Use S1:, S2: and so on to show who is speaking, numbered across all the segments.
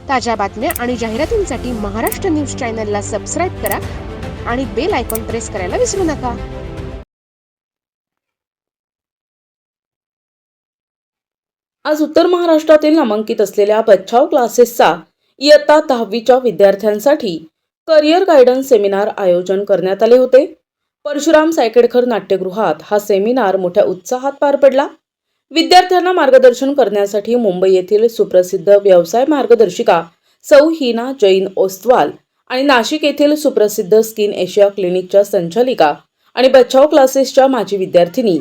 S1: ताज्या बातम्या आणि जाहिरातींसाठी महाराष्ट्र न्यूज चॅनलला सबस्क्राईब करा आणि बेल आयकॉन प्रेस करायला विसरू नका.
S2: आज उत्तर महाराष्ट्रातील नामांकित असलेल्या बचाव क्लासेसचा इयत्ता 10वीच्या विद्यार्थ्यांसाठी करिअर गायडन्स सेमिनार आयोजन करण्यात आले होते. परशुराम सायकेडकर नाट्यगृहात हा सेमिनार मोठ्या उत्साहात पार पडला. विद्यार्थ्यांना मार्गदर्शन करण्यासाठी मुंबई येथील सुप्रसिद्ध व्यवसाय मार्गदर्शिका सौ हिना जैन ओस्तवाल आणि नाशिक येथील सुप्रसिद्ध स्किन एशिया क्लिनिकच्या संचालिका आणि बचाव क्लासेसच्या माजी विद्यार्थिनी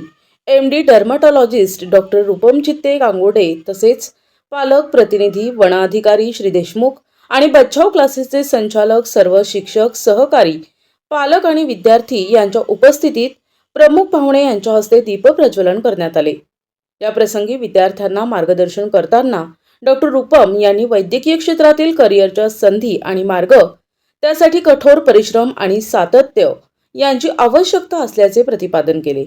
S2: MD डर्मॅटॉलॉजिस्ट डॉक्टर रूपम चित्ते गांगोडे तसेच पालक प्रतिनिधी, वन अधिकारी श्री देशमुख आणि बचाव क्लासेसचे संचालक, सर्व शिक्षक, सहकारी, पालक आणि विद्यार्थी यांच्या उपस्थितीत प्रमुख पाहुणे यांच्या हस्ते दीपप्रज्वलन करण्यात आले. या प्रसंगी विद्यार्थ्यांना मार्गदर्शन करताना डॉक्टर रूपम यांनी वैद्यकीय क्षेत्रातील करिअरच्या संधी आणि मार्ग, त्यासाठी कठोर परिश्रम आणि सातत्य यांची आवश्यकता असल्याचे प्रतिपादन केले.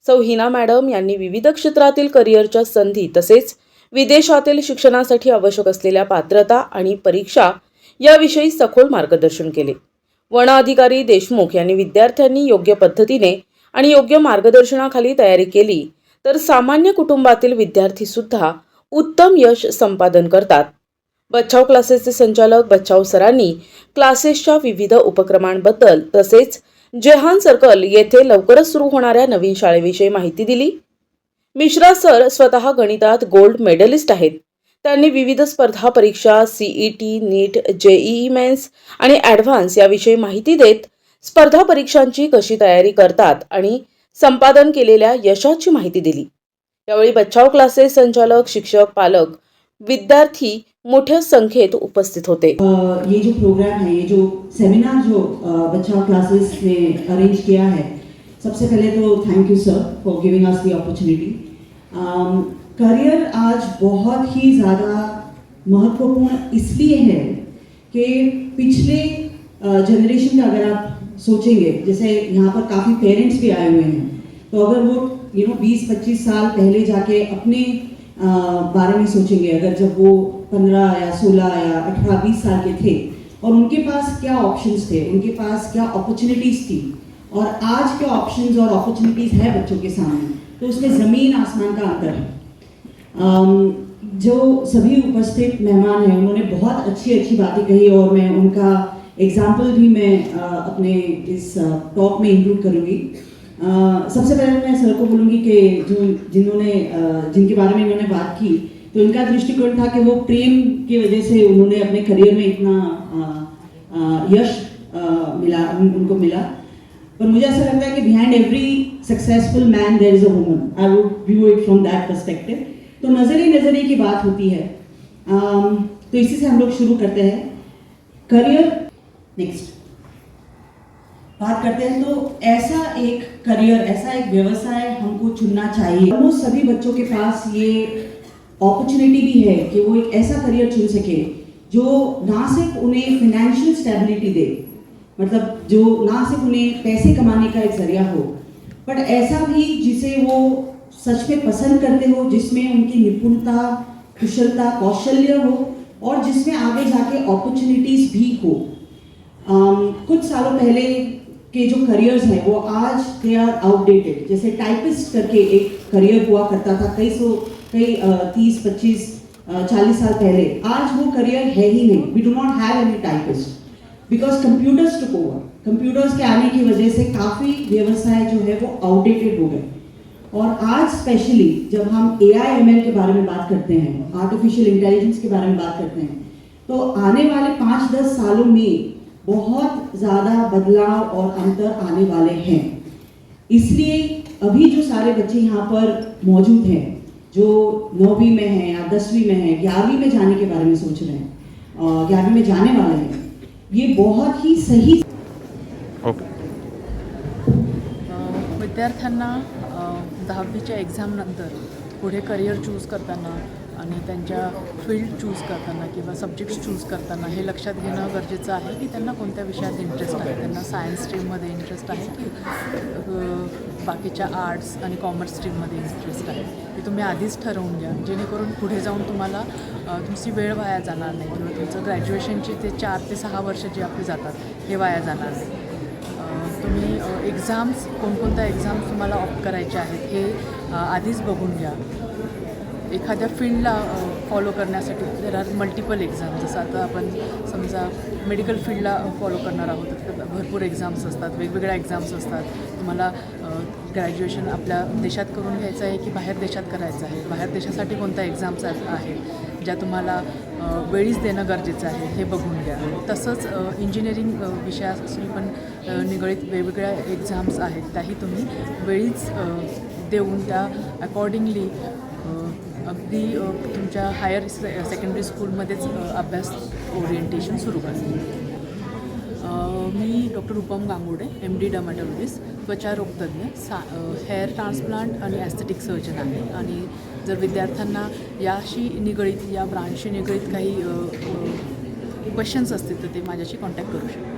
S2: सौ हिना मॅडम यांनी विविध क्षेत्रातील करिअरच्या संधी तसेच विदेशातील शिक्षणासाठी आवश्यक असलेल्या पात्रता आणि परीक्षा याविषयी सखोल मार्गदर्शन केले. वन अधिकारी देशमुख यांनी विद्यार्थ्यांनी योग्य पद्धतीने आणि योग्य मार्गदर्शनाखाली तयारी केली तर सामान्य कुटुंबातील विद्यार्थी सुद्धा उत्तम यश संपादन करतात. बचाव क्लासेसचे संचालक बचाव सरांनी क्लासेसच्या विविध उपक्रमांबद्दल तसेच जेहान सर्कल येथे लवकरच सुरू होणाऱ्या नवीन शाळेविषयी माहिती दिली. मिश्रा सर स्वतः गणितात गोल्ड मेडलिस्ट आहेत. त्यांनी विविध स्पर्धा परीक्षा CET, नीट, JEE मेन्स आणि ॲडव्हान्स याविषयी माहिती देत स्पर्धा परीक्षांची कशी तयारी करतात आणि संपादन केलेल्या यशाची माहिती दिली. यावेळी बचाव क्लासेस संचालक, शिक्षक, पालक, विद्यार्थी मोठ्या संख्येत उपस्थित होते.
S3: ये जो प्रोग्राम है, ये जो सेमिनार जो बचाव क्लासेस ने अरेंज किया है, सबसे पहले तो thank you sir for giving us the opportunity. Career आज बहुत ही ज़्यादा महत्वपूर्ण इसलिए है कि पिछले जनरेशन का अगर आप सोचेंगे, जैसे यहाँ पर काफ़ी पेरेंट्स भी आए हुए हैं, तो अगर वो 20-25 साल पहले जाके अपने बारे में सोचेंगे, अगर जब वो 15 या 16 या 18-20 साल के थे और उनके पास क्या ऑप्शंस थे, उनके पास क्या अपॉर्चुनिटीज़ थी और आज क्या ऑप्शंस और अपॉर्चुनिटीज़ है बच्चों के सामने, तो उसमें ज़मीन आसमान का अंतर है. जो सभी उपस्थित मेहमान हैं उन्होंने बहुत अच्छी बातें कही और मैं उनका एग्जाम्पल भी मैं अपने इस टॉक में इंक्लूड करूँगी. सबसे पहले मैं सर को बोलूँगी कि जिनके बारे में इन्होंने बात की, तो इनका दृष्टिकोण था कि वो प्रेम की वजह से उन्होंने अपने करियर में इतना यश उनको मिला. पर मुझे ऐसा लगता है कि behind every successful man there is a woman. I would view it from that perspective. तो नज़रिए की बात होती है. तो इसी से हम लोग शुरू करते हैं. करियर नेक्स्ट बात करते हैं. तो ऐसा एक करियर, ऐसा एक व्यवसाय हमको चुनना चाहिए. ऑलमोस्ट सभी बच्चों के पास ये अपॉर्चुनिटी भी है कि वो एक ऐसा करियर चुन सके जो ना सिर्फ उन्हें फिनेंशियल स्टेबिलिटी दे, मतलब जो ना सिर्फ उन्हें पैसे कमाने का एक जरिया हो, बट ऐसा भी जिसे वो सच में पसंद करते हो, जिसमें उनकी निपुणता, कुशलता, कौशल्य हो और जिसमें आगे जाके अपॉर्चुनिटीज़ भी हो. कुछ सालों पहले के जो करियर्स हैं वो आज दे आर आउटडेटेड. जैसे टाइपिस्ट करके एक करियर हुआ करता था कई 30, 25, 40 साल पहले. आज वो करियर है ही नहीं. We do not have any typist because computers took over. Computers के आने की वजह से काफ़ी व्यवसाय जो है वो आउटडेटेड हो गए. और आज स्पेशली जब हम AI-ML के बारे में बात करते हैं, आर्टिफिशियल इंटेलिजेंस के बारे में बात करते हैं, तो आने वाले 5-10 सालों में बहुत ज़्यादा बदलाव और अंतर आने वाले हैं. इसलिए अभी जो सारे बच्चे यहाँ पर मौजूद हैं, जो 9वीं में हैं या 10वीं में हैं, 11वीं में जाने के बारे में सोच रहे हैं, 11वीं में जाने वाले हैं, ये बहुत ही सही.
S4: विद्यार्थ्यांना 10वीच्या एक्झामनंतर पुढे करिअर चूज करताना आणि त्यांच्या फील्ड चूज करताना किंवा सब्जेक्ट्स चूज करताना हे लक्षात घेणं गरजेचं आहे की त्यांना कोणत्या विषयात इंटरेस्ट आहे. त्यांना सायन्स स्ट्रीममध्ये इंटरेस्ट आहे की बाकीच्या आर्ट्स आणि कॉमर्स स्ट्रीममध्ये इंटरेस्ट आहे. ती तुम्ही आधीच ठरवून घ्या, जेणेकरून पुढे जाऊन तुम्हाला तुमची वेळ वाया जाणार नाही किंवा तुमचं ग्रॅज्युएशनचे ते 4 ते 6 वर्ष जे आपले जातात हे वाया जाणार नाही. तुम्ही एक्झाम्स कोणकोणत्या एक्झाम्स तुम्हाला ऑप्ट करायचे आहेत हे आधीच बघून घ्या. एखाद्या फील्डला फॉलो करण्यासाठी देर आर मल्टिपल एक्झाम. जसं आता आपण समजा मेडिकल फील्डला फॉलो करणार आहोत तर भरपूर एक्झाम्स असतात, वेगवेगळ्या एक्झाम्स असतात. तुम्हाला ग्रॅज्युएशन आपल्या देशात करून घ्यायचं आहे की बाहेर देशात करायचं आहे, बाहेर देशासाठी कोणत्या एक्झाम्स आहेत ज्या तुम्हाला वेळीच देणं गरजेचं आहे हे बघून घ्या. तसंच इंजिनिअरिंग विषयाशी पण निगडीत वेगवेगळ्या एक्झाम्स आहेत, त्याही तुम्ही वेळीच देऊन त्या अकॉर्डिंगली अगदी तुमच्या हायर सेकंडरी स्कूलमध्येच अभ्यास ओरिएंटेशन सुरू करा. मी doctor Rupam Gangude, MD dermatologist, त्वचारोगतज्ञ, हेअर ट्रान्सप्लांट आणि ॲस्थेटिक सर्जन आहे. आणि जर विद्यार्थ्यांना याशी निगडीत या ब्रांचशी निगडीत काही क्वेश्चन्स असतील तर ते माझ्याशी कॉन्टॅक्ट करू शकतात.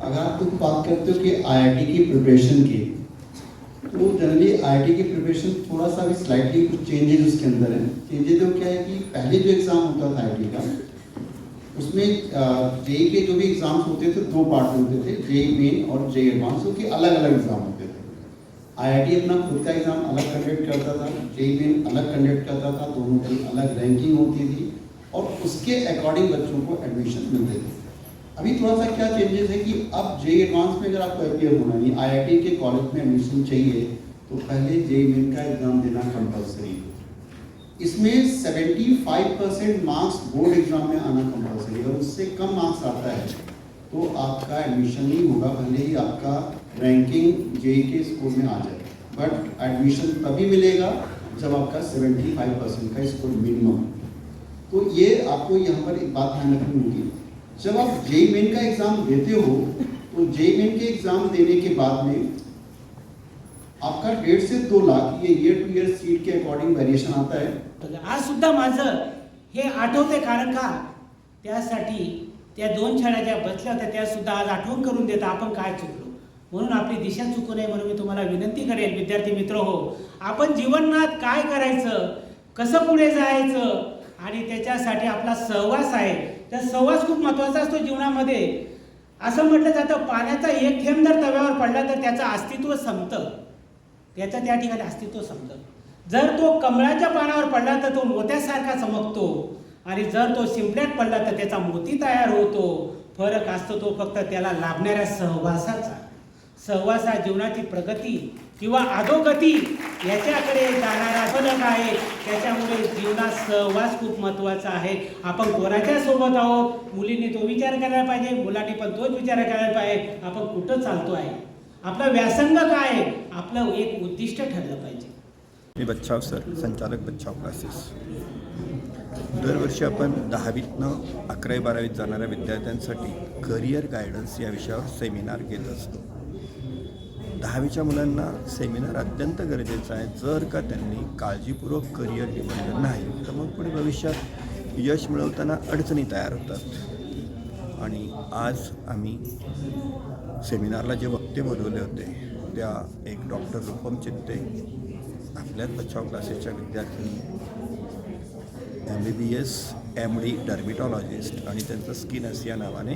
S5: अगर आप लोग बात करते हो कि IIT की प्रिपरेशन की, तो जनरली IIT की प्रिपरेशन थोड़ा सा भी स्लाइटली कुछ चेंजेस उसके अंदर हैं. चेंजेस तो क्या है कि पहले जो एग्ज़ाम होता था IIT का, उसमें JEE के जो भी एग्ज़ाम्स होते थे 2 पार्ट में होते थे, JEE मेन और JEE एडवांस, के अलग अलग एग्ज़ाम होते थे. IIT अपना खुद का एग्ज़ाम अलग कंडक्ट करता था, JEE मेन अलग कंडक्ट करता था, दोनों की अलग रैंकिंग होती थी और उसके अकॉर्डिंग बच्चों को एडमिशन मिलते थे. अभी थोड़ा सा क्या चेंजेस है कि अब JEE एडवांस में अगर आपको अपीयर होना नहीं, IIT के कॉलेज में एडमिशन चाहिए तो पहले JEE मेन का एग्ज़ाम देना कंपलसरी है. इसमें 75% मार्क्स बोर्ड एग्ज़ाम में आना कंपलसरी है. अगर उससे कम मार्क्स आता है तो आपका एडमिशन नहीं होगा, भले ही आपका रैंकिंग JEE के स्कोर में आ जाए, बट एडमिशन तभी मिलेगा जब आपका 75% का स्कोर मिनिमम. तो ये आपको यहाँ पर एक बात ध्यान रखनी होगी. जब आप JEE मेन का एग्ज़ाम देते हो तो JEE मेन के एग्ज़ाम देने के बाद में आपका 1.5 से 2 लाख ये ईयर टू ईयर सीट के अकॉर्डिंग वेरिएशन आता है.
S6: आज सुद्धा माझं हे आठवते, कारण का त्यासाठी त्या 2 छड्या ज्या बसल्या होत्या त्या सुद्धा आज आठवण करून देता आपण काय चुकलो. म्हणून आपली दिशा चुकू नये म्हणून मी तुम्हाला विनंती करेल, विद्यार्थी मित्र हो, आपण जीवनात काय करायचं, कसं पुढे जायचं आणि त्याच्यासाठी आपला सहवास आहे. तर सहवास खूप महत्त्वाचा असतो जीवनामध्ये. असं म्हटलं जातं पाण्याचा एक थेंब जर तव्यावर पडला तर त्याचं अस्तित्व संपतं, त्याचं त्या ठिकाणी अस्तित्व संपतं. जर तो कमळाच्या पानावर पडला तर तो मोत्यासारखा चमकतो आणि जर तो शिंपल्यात पडला तर त्याचा मोती तयार होतो. फरक असतो तो फक्त त्याला लाभणाऱ्या सहवासाचा. सहवास हा जीवनाची प्रगती किंवा अधोगती याच्याकडे जाणारा फलक आहे. त्याच्यामुळे जीवनात सहवास खूप महत्त्वाचा आहे. आपण कोणाच्या सोबत आहोत, मुलींनी तो विचार करायला पाहिजे, मुलांनी पण तोच विचार करायला पाहिजे. आपण कुठं चालतो आहे, आपला व्यासंग काय आहे, आपलं एक उद्दिष्ट ठरलं पाहिजे.
S7: मी बच्छाव सर, संचालक बच्छाव क्लासेस. दरवर्षी आपण 10वीतनं 11वी-12वीत जाणाऱ्या विद्यार्थ्यांसाठी करिअर गायडन्स या विषयावर सेमिनार घेत असतो. 10वीच्या मुलांना सेमिनार अत्यंत गरजेचं आहे. जर का त्यांनी काळजीपूर्वक करिअर निवडलं नाही तर मग पुढे भविष्यात यश मिळवताना अडचणी तयार होतात. आणि आज आम्ही सेमिनारला जे वक्ते बोलवले होते त्या एक डॉक्टर रूपम चित्ते, आपल्याच बच्छाव क्लासेसच्या विद्यार्थिनी, MBBS MD डर्मिटॉलॉजिस्ट आणि त्यांचं स्किन या नावाने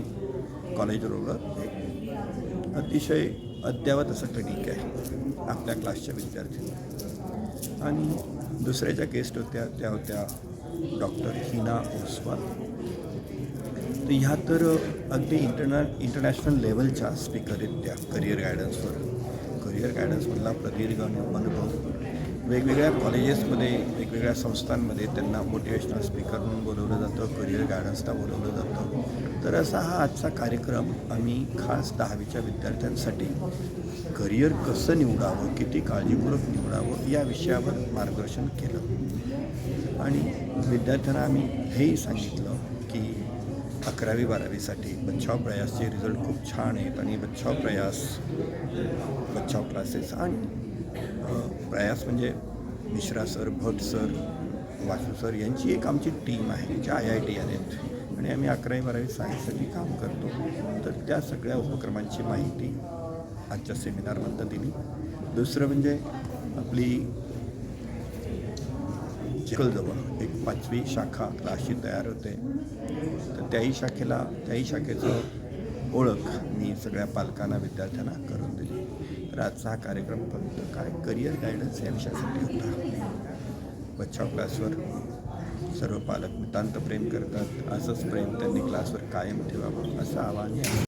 S7: कॉलेज रोडवर एक अतिशय अद्ययावत असं क्लिनिक आहे आपल्या क्लासच्या विद्यार्थी. आणि दुसऱ्या ज्या गेस्ट होत्या त्या होत्या डॉक्टर हिना ओसवाल. तर ह्या तर अगदी इंटरनॅशनल लेवलच्या स्पीकर आहेत त्या करिअर गायडन्सवर. करिअर गायडन्समधला प्रदीर्घ अनुभव, वेगवेगळ्या कॉलेजेसमध्ये, वेगवेगळ्या संस्थांमध्ये त्यांना मोटिवेशनल स्पीकर म्हणून बोलवलं जातं, करिअर गायडन्सला बोलवलं जातं. तर असा हा आजचा कार्यक्रम आम्ही खास 10वीच्या विद्यार्थ्यांसाठी करिअर कसं निवडावं, किती काळजीपूर्वक निवडावं या विषयावर मार्गदर्शन केलं. आणि विद्यार्थ्यांना आम्ही हेही सांगितलं की 11वी-12वीसाठी बच्छाव प्रयासचे रिझल्ट खूप छान आहेत आणि बच्छाव प्रयास, बच्छाव क्लासेस आणि प्रयास म्हणजे मिश्रा सर, भट सर, वासू सर यांची एक आमची टीम आहे ज्या IIT आहेत आणि आम्ही 11वी-12वी सायन्ससाठी काम करतो. तर त्या सगळ्या उपक्रमांची माहिती आजच्या सेमिनारमधनं दिली. दुसरं म्हणजे आपली चिखलजवळ एक 5वी शाखा क्लासची तयार होते. तर त्याही शाखेचं ओळख मी सगळ्या पालकांना विद्यार्थ्यांना करून दिली. तर आजचा हा कार्यक्रम फक्त काय करिअर गायडन्स या विषयासाठी होता. बचाव क्लासवर सर्व पालक नितांत प्रेम करतात. असंच प्रेम त्यांनी क्लासवर कायम ठेवावं असं आवाहन